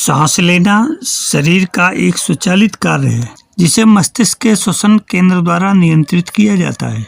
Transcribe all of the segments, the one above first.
सांस लेना शरीर का एक स्वचालित कार्य है जिसे मस्तिष्क के श्वसन केंद्र द्वारा नियंत्रित किया जाता है।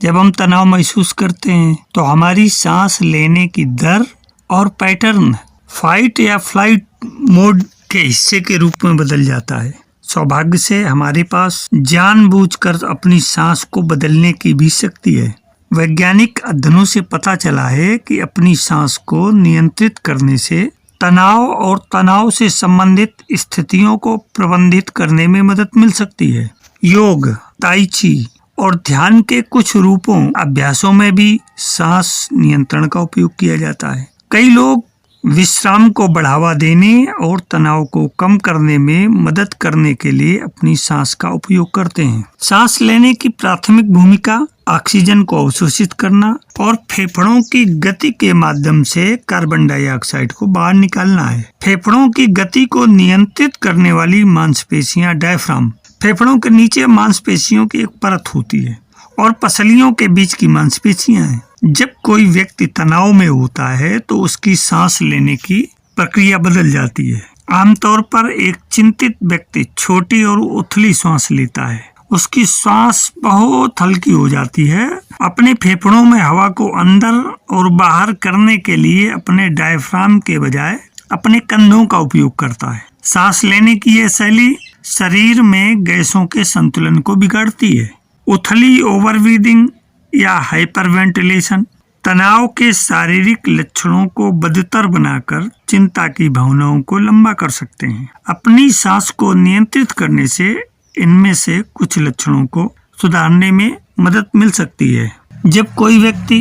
जब हम तनाव महसूस करते हैं तो हमारी सांस लेने की दर और पैटर्न फाइट या फ्लाइट मोड के हिस्से के रूप में बदल जाता है। सौभाग्य से हमारे पास जानबूझकर अपनी सांस को बदलने की भी शक्ति है। वैज्ञानिक अध्ययनों से पता चला है कि अपनी सांस को नियंत्रित करने से तनाव और तनाव से संबंधित स्थितियों को प्रबंधित करने में मदद मिल सकती है। योग, ताई ची और ध्यान के कुछ रूपों अभ्यासों में भी सांस नियंत्रण का उपयोग किया जाता है। कई लोग विश्राम को बढ़ावा देने और तनाव को कम करने में मदद करने के लिए अपनी सांस का उपयोग करते हैं। सांस लेने की प्राथमिक भूमिका ऑक्सीजन को अवशोषित करना और फेफड़ों की गति के माध्यम से कार्बन डाइऑक्साइड को बाहर निकालना है। फेफड़ों की गति को नियंत्रित करने वाली मांसपेशियां डायफ्राम, फेफड़ों के नीचे मांसपेशियों की एक परत होती है और पसलियों के बीच की मांसपेशियां हैं। जब कोई व्यक्ति तनाव में होता है तो उसकी सांस लेने की प्रक्रिया बदल जाती है। आमतौर पर एक चिंतित व्यक्ति छोटी और उथली सांस लेता है। उसकी सांस बहुत हल्की हो जाती है। अपने फेफड़ों में हवा को अंदर और बाहर करने के लिए अपने डायफ्राम के बजाय अपने कंधों का उपयोग करता है। सांस लेने की यह शैली शरीर में गैसों के संतुलन को बिगाड़ती है। उथली ओवर ब्रीदिंग या हाइपरवेंटिलेशन तनाव के शारीरिक लक्षणों को बदतर बनाकर चिंता की भावनाओं को लंबा कर सकते हैं। अपनी सांस को नियंत्रित करने से इनमें से कुछ लक्षणों को सुधारने में मदद मिल सकती है। जब कोई व्यक्ति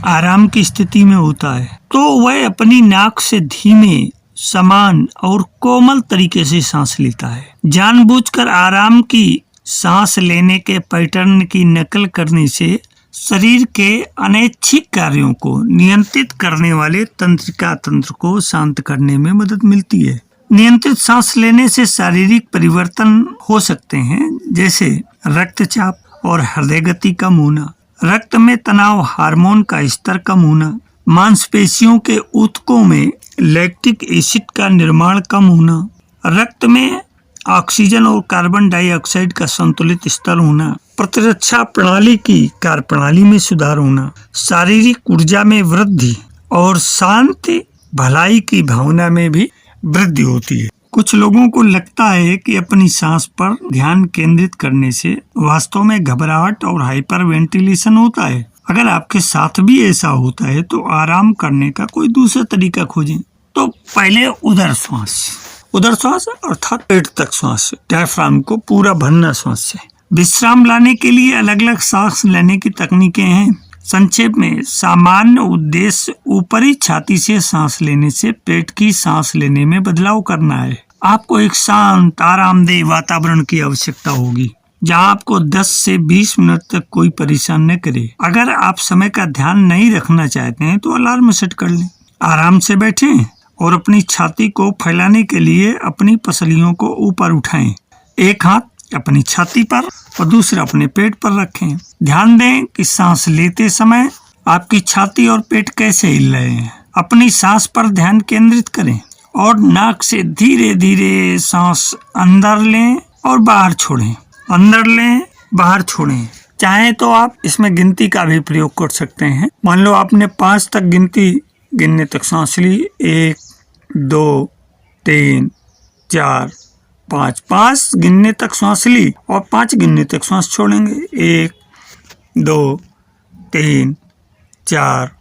आराम की स्थिति में होता है तो वह अपनी नाक से धीमे, समान और कोमल तरीके से सांस लेता है। जानबूझकर आराम की सांस लेने के पैटर्न की नकल करने से शरीर के अनैच्छिक कार्यों को नियंत्रित करने वाले तंत्रिका तंत्र को शांत करने में मदद मिलती है। नियंत्रित सांस लेने से शारीरिक परिवर्तन हो सकते हैं, जैसे रक्तचाप और हृदय गति कम होना, रक्त में तनाव हार्मोन का स्तर कम होना, मांसपेशियों के ऊतकों में लैक्टिक एसिड का निर्माण कम होना, रक्त में ऑक्सीजन और कार्बन डाइऑक्साइड का संतुलित स्तर होना, प्रतिरक्षा प्रणाली की कार्यप्रणाली में सुधार होना, शारीरिक ऊर्जा में वृद्धि और शांति भलाई की भावना में भी वृद्धि होती है। कुछ लोगों को लगता है कि अपनी सांस पर ध्यान केंद्रित करने से वास्तव में घबराहट और हाइपरवेंटिलेशन होता है। अगर आपके साथ भी ऐसा होता है तो आराम करने का कोई दूसरा तरीका खोजें। तो पहले उदर श्वास अर्थात पेट तक श्वास, डायफ्राम को पूरा भरना श्वास से। विश्राम लाने के लिए अलग अलग सांस लेने की तकनीकें हैं। संक्षेप में, सामान्य उद्देश्य ऊपरी छाती से सांस लेने से पेट की सांस लेने में बदलाव करना है। आपको एक शांत, आरामदेह वातावरण की आवश्यकता होगी जहां आपको 10 से 20 मिनट तक कोई परेशान न करे। अगर आप समय का ध्यान नहीं रखना चाहते हैं तो अलार्म सेट कर लें। आराम से बैठें और अपनी छाती को फैलाने के लिए अपनी पसलियों को ऊपर उठाएं। एक हाथ अपनी छाती पर और दूसरा अपने पेट पर रखें। ध्यान दें कि सांस लेते समय आपकी छाती और पेट कैसे हिल रहे हैं। अपनी सांस पर ध्यान केंद्रित करें और नाक से धीरे धीरे सांस अंदर लें और बाहर छोड़ें। अंदर लें, बाहर छोड़ें। चाहे तो आप इसमें गिनती का भी प्रयोग कर सकते हैं। मान लो आपने 5 तक गिनने तक सांस ली, 1 2 3 4 5 गिनने तक सांस ली और 5 गिनने तक सांस छोड़ेंगे। 1 2 3 4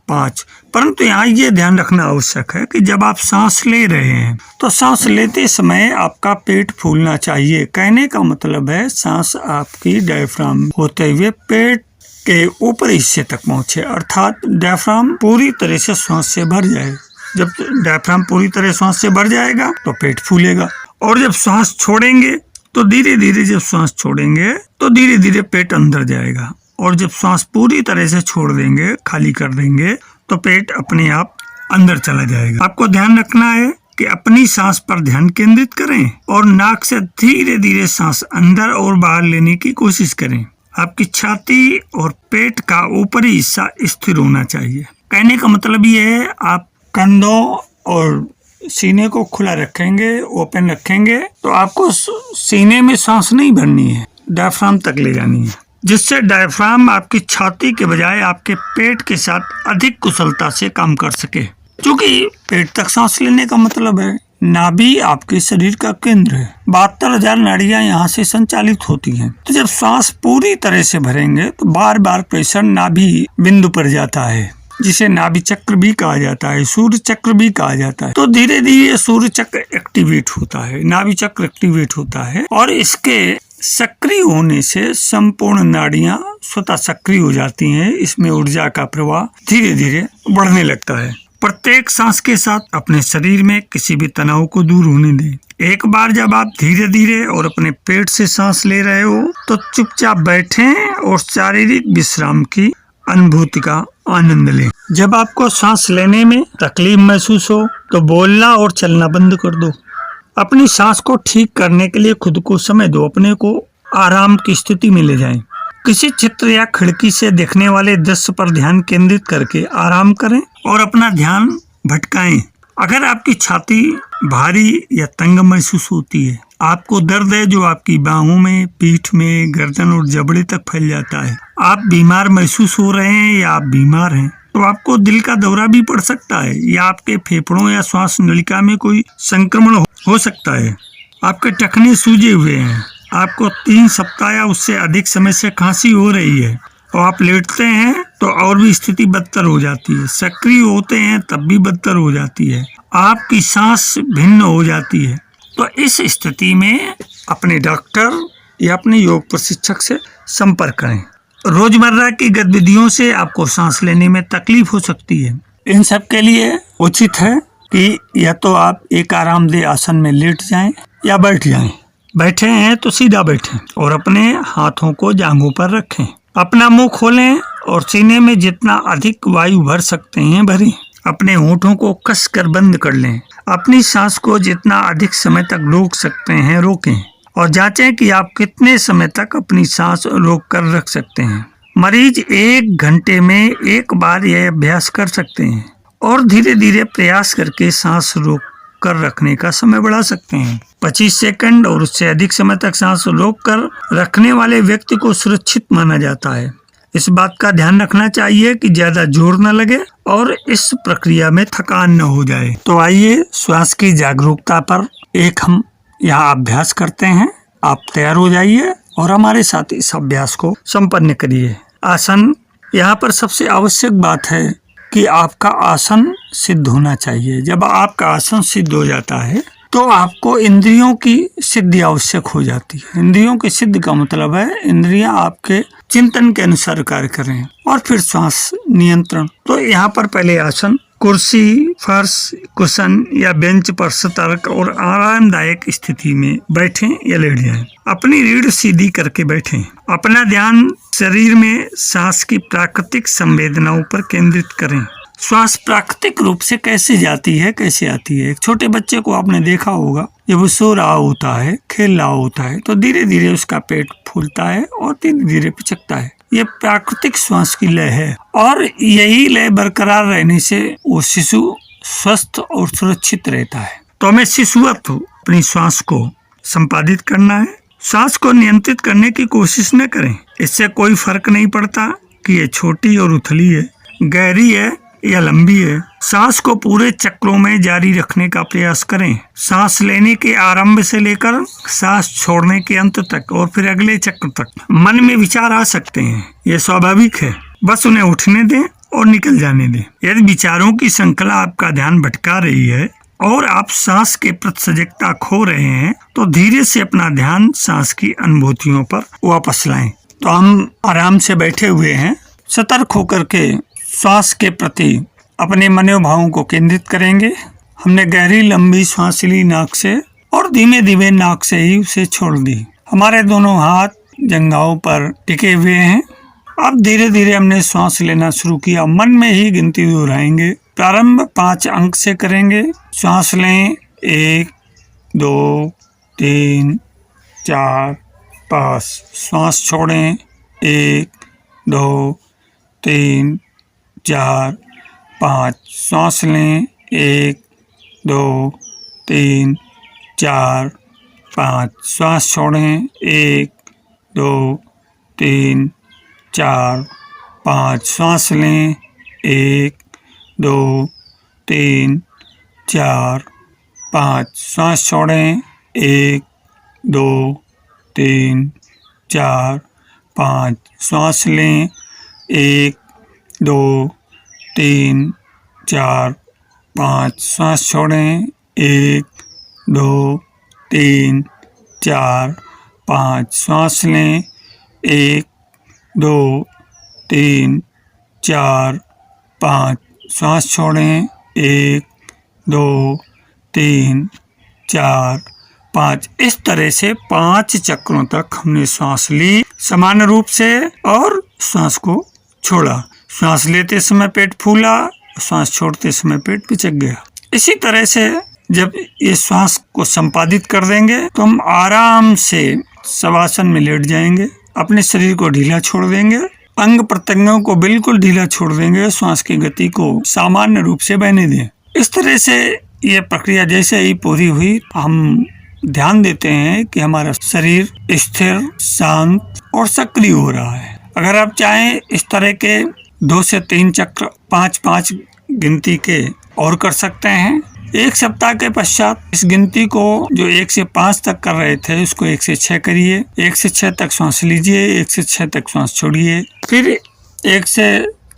5। परंतु यहाँ ये ध्यान रखना आवश्यक है कि जब आप सांस ले रहे हैं तो सांस लेते समय आपका पेट फूलना चाहिए। कहने का मतलब है सांस आपकी डायफ्राम होते हुए पेट के ऊपरी हिस्से तक पहुंचे, अर्थात डायफ्राम पूरी तरह से सांस से भर जाए। जब डायफ्राम पूरी तरह सांस से भर जाएगा तो पेट फूलेगा और जब सांस छोड़ेंगे तो धीरे धीरे पेट अंदर जाएगा और जब सांस पूरी तरह से छोड़ देंगे, खाली कर देंगे, तो पेट अपने आप अंदर चला जाएगा। आपको ध्यान रखना है कि अपनी सांस पर ध्यान केंद्रित करें और नाक से धीरे धीरे सांस अंदर और बाहर लेने की कोशिश करें। आपकी छाती और पेट का ऊपरी हिस्सा स्थिर होना चाहिए। कहने का मतलब ये है, आप कंधों और सीने को खुला रखेंगे, ओपन रखेंगे, तो आपको सीने में सांस नहीं भरनी है, डायफ्राम तक ले जानी है, जिससे डायफ्राम आपकी छाती के बजाय आपके पेट के साथ अधिक कुशलता से काम कर सके। क्योंकि पेट तक सांस लेने का मतलब है नाभि आपके शरीर का केंद्र है। 72,000 नाड़ियां यहाँ से संचालित होती हैं। तो जब सांस पूरी तरह से भरेंगे तो बार बार प्रेशर नाभि बिंदु पर जाता है, जिसे नाभि चक्र भी कहा जाता है, सूर्य चक्र भी कहा जाता है। तो धीरे धीरे सूर्य चक्र एक्टिवेट होता है, नाभि चक्र एक्टिवेट होता है, और इसके सक्रिय होने से संपूर्ण नाड़ियां स्वतः सक्रिय हो जाती हैं। इसमें ऊर्जा का प्रवाह धीरे धीरे बढ़ने लगता है। प्रत्येक सांस के साथ अपने शरीर में किसी भी तनाव को दूर होने दें। एक बार जब आप धीरे धीरे और अपने पेट से सांस ले रहे हो तो चुपचाप बैठें और शारीरिक विश्राम की अनुभूति का आनंद लें। जब आपको सांस लेने में तकलीफ महसूस हो तो बोलना और चलना बंद कर दो। अपनी सांस को ठीक करने के लिए खुद को समय दो, अपने को आराम की स्थिति में ले जाएं। किसी चित्र या खिड़की से देखने वाले दृश्य पर ध्यान केंद्रित करके आराम करें और अपना ध्यान भटकाएं। अगर आपकी छाती भारी या तंग महसूस होती है, आपको दर्द है जो आपकी बाहों में, पीठ में, गर्दन और जबड़े तक फैल जाता है, आप बीमार महसूस हो रहे हैं या आप बीमार हैं, तो आपको दिल का दौरा भी पड़ सकता है या आपके फेफड़ों या श्वास नलिका में कोई संक्रमण हो सकता है, आपके टखने सूजे हुए हैं, आपको 3 सप्ताह या उससे अधिक समय से खांसी हो रही है और आप लेटते हैं तो और भी स्थिति बदतर हो जाती है, सक्रिय होते हैं तब भी बदतर हो जाती है, आपकी सांस भिन्न हो जाती है, तो इस स्थिति में अपने डॉक्टर या अपने योग प्रशिक्षक से संपर्क करें। रोजमर्रा की गतिविधियों से आपको सांस लेने में तकलीफ हो सकती है। इन सब के लिए उचित है कि या तो आप एक आरामदेह आसन में लेट जाएं या बैठ जाएं। बैठे हैं तो सीधा बैठें और अपने हाथों को जांघों पर रखें। अपना मुंह खोलें और सीने में जितना अधिक वायु भर सकते हैं भरें। अपने होठों को कसकर बंद कर लें। अपनी सांस को जितना अधिक समय तक रोक सकते हैं रोकें और जांचें कि आप कितने समय तक अपनी सांस रोक कर रख सकते हैं। मरीज 1 घंटे में 1 बार यह अभ्यास कर सकते हैं और धीरे धीरे प्रयास करके सांस रोक कर रखने का समय बढ़ा सकते हैं। 25 सेकंड और उससे अधिक समय तक सांस रोक कर रखने वाले व्यक्ति को सुरक्षित माना जाता है। इस बात का ध्यान रखना चाहिए कि ज्यादा जोर न लगे और इस प्रक्रिया में थकान न हो जाए। तो आइए श्वास की जागरूकता पर एक हम यहाँ अभ्यास करते हैं। आप तैयार हो जाइए और हमारे साथ इस अभ्यास को संपन्न करिए। आसन, यहाँ पर सबसे आवश्यक बात है कि आपका आसन सिद्ध होना चाहिए। जब आपका आसन सिद्ध हो जाता है तो आपको इंद्रियों की सिद्धि आवश्यक हो जाती है। इंद्रियों की सिद्धि का मतलब है इंद्रियां आपके चिंतन के अनुसार कार्य करें और फिर श्वास नियंत्रण। तो यहाँ पर पहले आसन, कुर्सी, फर्श, कुशन या बेंच पर सतर्क और आरामदायक स्थिति में बैठें या लेट जाएं। अपनी रीढ़ सीधी करके बैठें। अपना ध्यान शरीर में सांस की प्राकृतिक संवेदनाओं पर केंद्रित करें। श्वास प्राकृतिक रूप से कैसे जाती है, कैसे आती है। एक छोटे बच्चे को आपने देखा होगा, जब वो सो रहा होता है, खेल रहा होता है, तो धीरे धीरे उसका पेट फूलता है और धीरे धीरे पिचकता है। ये प्राकृतिक श्वास की लय है और यही लय बरकरार रहने से वो शिशु स्वस्थ और सुरक्षित रहता है। तो हमें शिशुवत अपनी श्वास को संपादित करना है। सांस को नियंत्रित करने की कोशिश न करें। इससे कोई फर्क नहीं पड़ता कि ये छोटी और उथली है, गहरी है या लंबी है। सांस को पूरे चक्रों में जारी रखने का प्रयास करें। सांस लेने के आरंभ से लेकर सांस छोड़ने के अंत तक और फिर अगले चक्र तक मन में विचार आ सकते हैं, ये स्वाभाविक है। बस उन्हें उठने दें और निकल जाने दें। यदि विचारों की श्रृंखला आपका ध्यान भटका रही है और आप सांस के प्रति सजगता खो रहे हैं तो धीरे से अपना ध्यान सांस की अनुभूतियों पर वापस लाएं। तो हम आराम से बैठे हुए हैं, सतर्क होकर के श्वास के प्रति अपने मनोभावों को केंद्रित करेंगे। हमने गहरी लंबी सांस ली नाक से और धीमे धीमे नाक से ही उसे छोड़ दी। हमारे दोनों हाथ जंघाओं पर टिके हुए हैं। अब धीरे धीरे हमने सांस लेना शुरू किया। मन में ही गिनती दोहराएंगे। प्रारंभ 5 अंक से करेंगे। सांस लें 1 2 3 4 5। सांस छोड़ें 1 2 3 4 5। सांस लें 1 2 3 4 5। श्वास छोड़ें। 1 2 3 4 5। श्वास लें। 1 2 3 4 5। श्वास छोड़ें। 1 2 3 4 5। श्वास लें। 1 2 3 4 5। श्वास छोड़ें। 1 2 3 4 5। श्वास लें। 1 2 3 4 5। श्वास छोड़ें। 1 2 3 4 5। इस तरह से 5 चक्रों तक हमने सांस ली समान रूप से और सांस को छोड़ा। सांस लेते समय पेट फूला, सांस छोड़ते समय पेट पिचक गया। इसी तरह से जब ये श्वास को संपादित कर देंगे तो हम आराम से शवासन में लेट जाएंगे, अपने शरीर को ढीला छोड़ देंगे, अंग प्रत्यंगों को बिल्कुल ढीला छोड़ देंगे, श्वास की गति को सामान्य रूप से बहने दें। इस तरह से ये प्रक्रिया जैसे ही पूरी हुई, हम ध्यान देते हैं कि हमारा शरीर स्थिर, शांत और सक्रिय हो रहा है। अगर आप चाहें इस तरह के 2 से 3 चक्र 5-5 गिनती के और कर सकते हैं। 1 सप्ताह के पश्चात इस गिनती को जो 1 से 5 तक कर रहे थे उसको 1 से 6 करिए। 1 से 6 तक श्वास लीजिए, 1 से 6 तक श्वास छोड़िए, फिर 1 से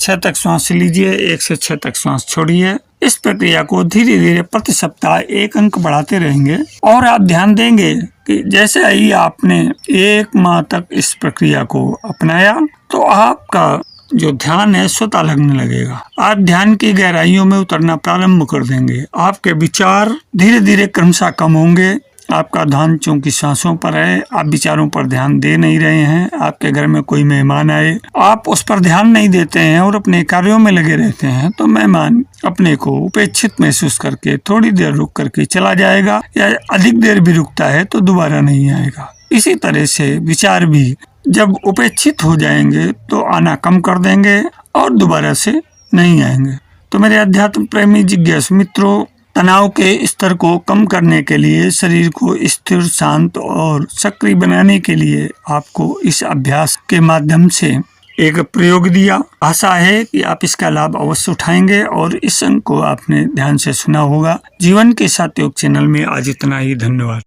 6 तक श्वास लीजिए, 1 से 6 तक श्वास छोड़िए। इस प्रक्रिया को धीरे धीरे प्रति सप्ताह 1 अंक बढ़ाते रहेंगे और आप ध्यान देंगे कि जैसे ही आपने 1 माह तक इस प्रक्रिया को अपनाया तो आपका जो ध्यान है स्वतः लगने लगेगा। आप ध्यान की गहराइयों में उतरना प्रारंभ कर देंगे। आपके विचार धीरे धीरे क्रमशः कम होंगे। आपका ध्यान चूंकि सांसों पर है, आप विचारों पर ध्यान दे नहीं रहे हैं। आपके घर में कोई मेहमान आए, आप उस पर ध्यान नहीं देते हैं और अपने कार्यों में लगे रहते हैं, तो मेहमान अपने को उपेक्षित महसूस करके थोड़ी देर रुक करके चला जाएगा, या अधिक देर भी रुकता है तो दोबारा नहीं आएगा। इसी तरह से विचार भी जब उपेक्षित हो जाएंगे तो आना कम कर देंगे और दोबारा से नहीं आएंगे। तो मेरे अध्यात्म प्रेमी जिज्ञासु मित्रों, तनाव के स्तर को कम करने के लिए, शरीर को स्थिर, शांत और सक्रिय बनाने के लिए आपको इस अभ्यास के माध्यम से एक प्रयोग दिया। आशा है कि आप इसका लाभ अवश्य उठाएंगे और इस अंक को आपने ध्यान से सुना होगा। जीवन के साथ योग चैनल में आज इतना ही। धन्यवाद।